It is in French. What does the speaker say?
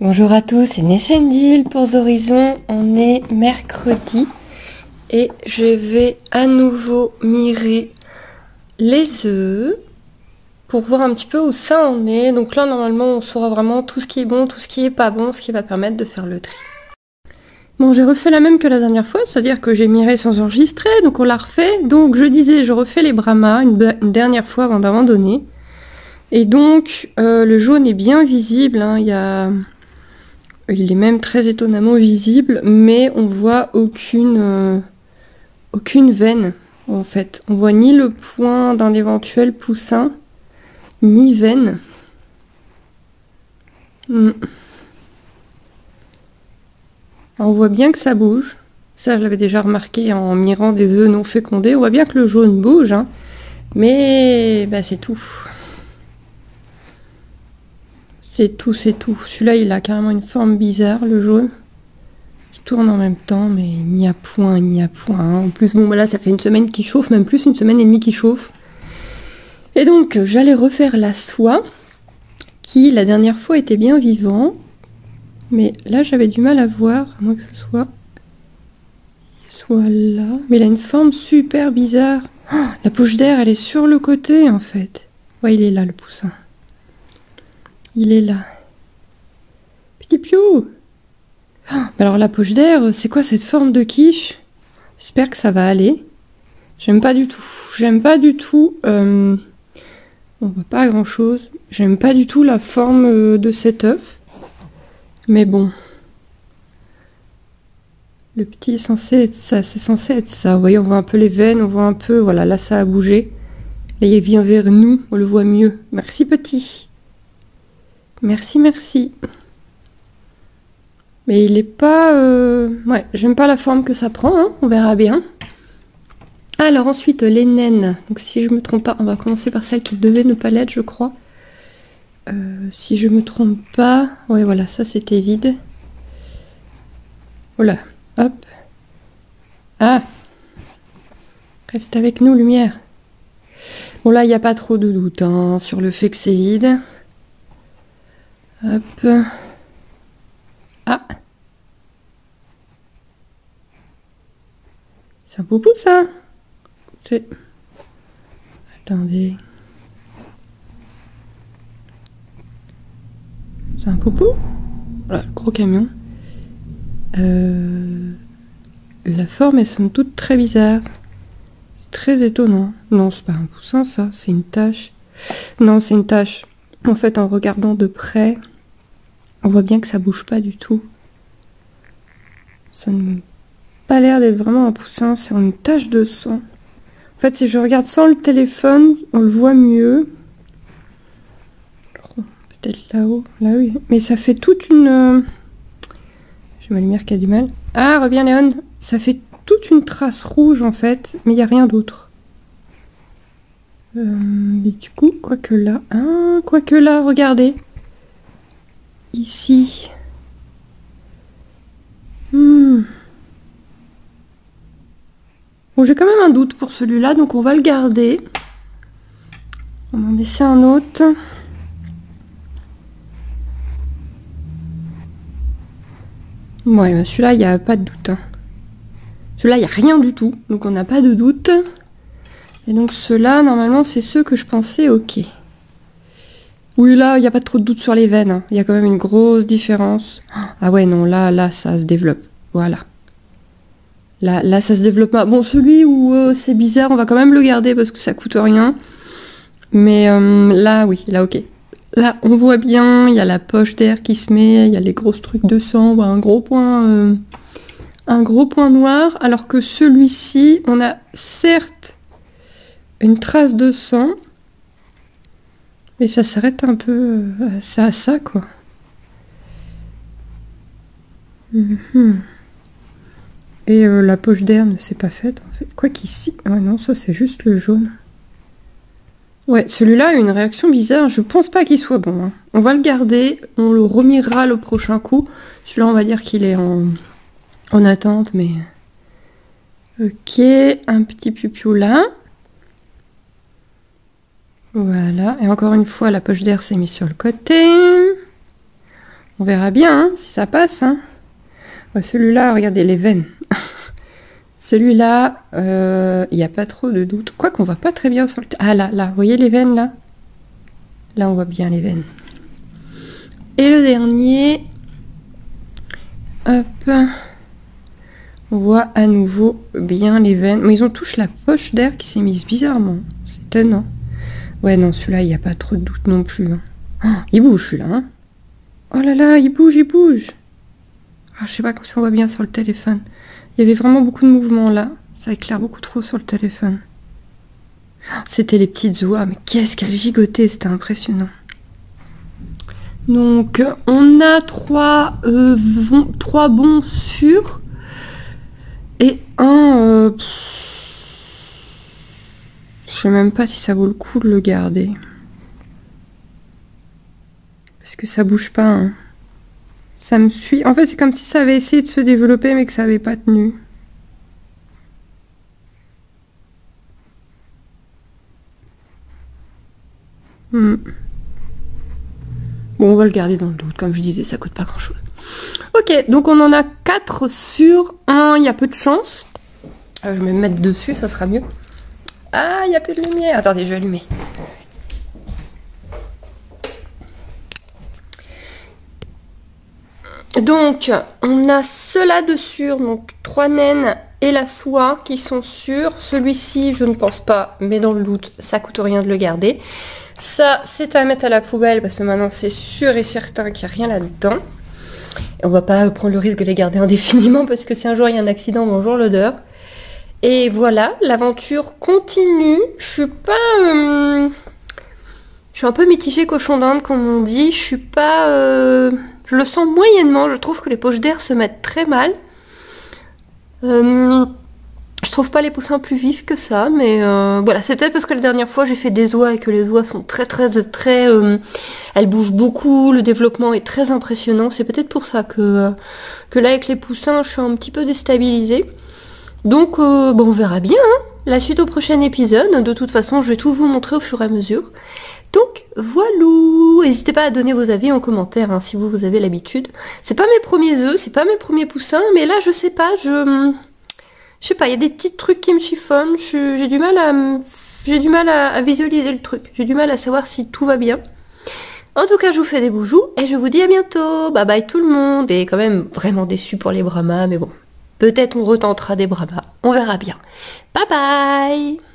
Bonjour à tous, c'est Nessendil pour Zorizon. On est mercredi et je vais à nouveau mirer les œufs pour voir un petit peu où ça en est. Donc là, normalement, on saura vraiment tout ce qui est bon, tout ce qui est pas bon, ce qui va permettre de faire le tri. Bon, j'ai refait la même que la dernière fois, c'est-à-dire que j'ai miré sans enregistrer, donc on l'a refait. Donc je disais, je refais les Brahma une dernière fois avant d'abandonner. Et donc, le jaune est bien visible, hein, il est même très étonnamment visible, mais on voit aucune veine, en fait. On voit ni le point d'un éventuel poussin, ni veine. Alors, on voit bien que ça bouge. Ça, je l'avais déjà remarqué en mirant des œufs non fécondés. On voit bien que le jaune bouge, hein, mais bah, c'est tout. C'est tout, c'est tout. Celui-là, il a carrément une forme bizarre, le jaune. Il tourne en même temps, mais il n'y a point, il n'y a point. En plus, bon, là, ça fait une semaine qui chauffe, même plus, une semaine et demie qui chauffe. Et donc, j'allais refaire la soie, qui, la dernière fois, était bien vivant. Mais là, j'avais du mal à voir, à moins que ce soit là. Mais il a une forme super bizarre. Oh, la poche d'air, elle est sur le côté, en fait. Ouais, il est là, le poussin. Il est là. Petit piou! Oh, alors, la poche d'air, c'est quoi cette forme de quiche? J'espère que ça va aller. J'aime pas du tout. J'aime pas du tout... on voit pas grand chose. J'aime pas du tout la forme de cet œuf. Mais bon. Le petit est censé être ça. C'est censé être ça. Vous voyez, on voit un peu les veines. On voit un peu... Voilà, là, ça a bougé. Là, il vient vers nous. On le voit mieux. Merci, petit. Merci, merci. Mais il est pas... Ouais, j'aime pas la forme que ça prend. Hein. On verra bien. Alors ensuite, les naines. Donc si je me trompe pas, on va commencer par celle qui devait ne pas l'être, je crois. Si je me trompe pas... Ouais, voilà, ça c'était vide. Voilà, hop. Ah! Reste avec nous, lumière. Bon, là, il n'y a pas trop de doute hein, sur le fait que c'est vide. Hop. Ah! C'est un poupou, ça? C'est... Attendez. C'est un poupou? Voilà, le gros camion. La forme est somme toute très bizarre. C'est très étonnant. Non, c'est pas un poussin, ça. C'est une tache. Non, c'est une tache. En fait, en regardant de près, on voit bien que ça bouge pas du tout. Ça n'a pas l'air d'être vraiment un poussin. C'est une tache de sang. En fait, si je regarde sans le téléphone, on le voit mieux. Peut-être là-haut. Là, oui. Mais ça fait toute une... J'ai ma lumière qui a du mal. Ah, reviens, Léon. Ça fait toute une trace rouge, en fait. Mais il n'y a rien d'autre. Et du coup, quoique là... Ah, quoique là, regardez. Ici. Bon, j'ai quand même un doute pour celui-là, donc on va le garder. On va en laisser un autre. Ouais, celui-là, il n'y a pas de doute. Hein. Celui-là, il n'y a rien du tout, donc on n'a pas de doute. Et donc ceux-là, normalement, c'est ceux que je pensais ok. Oui, là, il n'y a pas trop de doute sur les veines. Hein. Il y a quand même une grosse différence. Ah ouais, non, là, ça se développe. Voilà. Là, ça se développe pas. Bon, celui où c'est bizarre, on va quand même le garder parce que ça coûte rien. Mais là, oui, là, ok. Là, on voit bien, il y a la poche d'air qui se met, il y a les grosses trucs de sang, on voit un gros point noir. Alors que celui-ci, on a certes une trace de sang, mais ça s'arrête un peu à ça, quoi. Et la poche d'air ne s'est pas faite, en fait. Quoi qu'ici... Ouais, non, ça, c'est juste le jaune. Ouais, celui-là a une réaction bizarre. Je pense pas qu'il soit bon. Hein. On va le garder. On le remirera le prochain coup. Celui-là, on va dire qu'il est en attente, mais... Ok, un petit piou là. Voilà. Et encore une fois, la poche d'air s'est mise sur le côté. On verra bien hein, si ça passe. Hein. Ouais, celui-là, regardez les veines. Celui-là, il n'y a pas trop de doute. Quoi qu'on voit pas très bien sur le... Ah là, là, vous voyez les veines là? Là, on voit bien les veines. Et le dernier... Hop. On voit à nouveau bien les veines. Mais ils ont tous la poche d'air qui s'est mise bizarrement. C'est étonnant. Ouais, non, celui-là, il n'y a pas trop de doute non plus. Hein. Oh, il bouge celui-là. Hein. Oh là là, il bouge, il bouge. Ah, je sais pas si on voit bien sur le téléphone. Il y avait vraiment beaucoup de mouvements là. Ça éclaire beaucoup trop sur le téléphone. C'était les petites oies, mais qu'est-ce qu'elles gigotaient, c'était impressionnant. Donc, on a trois bons sûrs. Et un... je sais même pas si ça vaut le coup de le garder. Parce que ça bouge pas. Hein. Ça me suit. En fait, c'est comme si ça avait essayé de se développer, mais que ça avait pas tenu. Bon, on va le garder dans le doute. Comme je disais, ça coûte pas grand-chose. Ok, donc on en a 4 sur 1. Il y a peu de chance. Je vais me mettre dessus, ça sera mieux. Ah, il n'y a plus de lumière. Attendez, je vais allumer. Donc, on a ceux-là dessus, donc 3 naines et la soie qui sont sûrs. Celui-ci, je ne pense pas, mais dans le doute, ça coûte rien de le garder. Ça, c'est à mettre à la poubelle parce que maintenant, c'est sûr et certain qu'il n'y a rien là-dedans. Et on va pas prendre le risque de les garder indéfiniment parce que si un jour il y a un accident, bonjour l'odeur. Et voilà, l'aventure continue. Je suis pas... je suis un peu mitigée cochon d'Inde, comme on dit. Je suis pas... je le sens moyennement. Je trouve que les poches d'air se mettent très mal. Je trouve pas les poussins plus vifs que ça, mais voilà, c'est peut-être parce que la dernière fois j'ai fait des oies et que les oies sont très elles bougent beaucoup, le développement est très impressionnant. C'est peut-être pour ça que là avec les poussins je suis un petit peu déstabilisée. Donc bon, on verra bien hein, la suite au prochain épisode. De toute façon, je vais tout vous montrer au fur et à mesure. Donc voilà, n'hésitez pas à donner vos avis en commentaire hein, si vous avez l'habitude. C'est pas mes premiers œufs, c'est pas mes premiers poussins, mais là je sais pas, je sais pas, il y a des petits trucs qui me chiffonnent, j'ai du mal à visualiser le truc, j'ai du mal à savoir si tout va bien. En tout cas, je vous fais des bijoux et je vous dis à bientôt. Bye bye tout le monde. Et quand même vraiment déçu pour les Brahmas, mais bon, peut-être on retentera des Brahmas, on verra bien. Bye bye.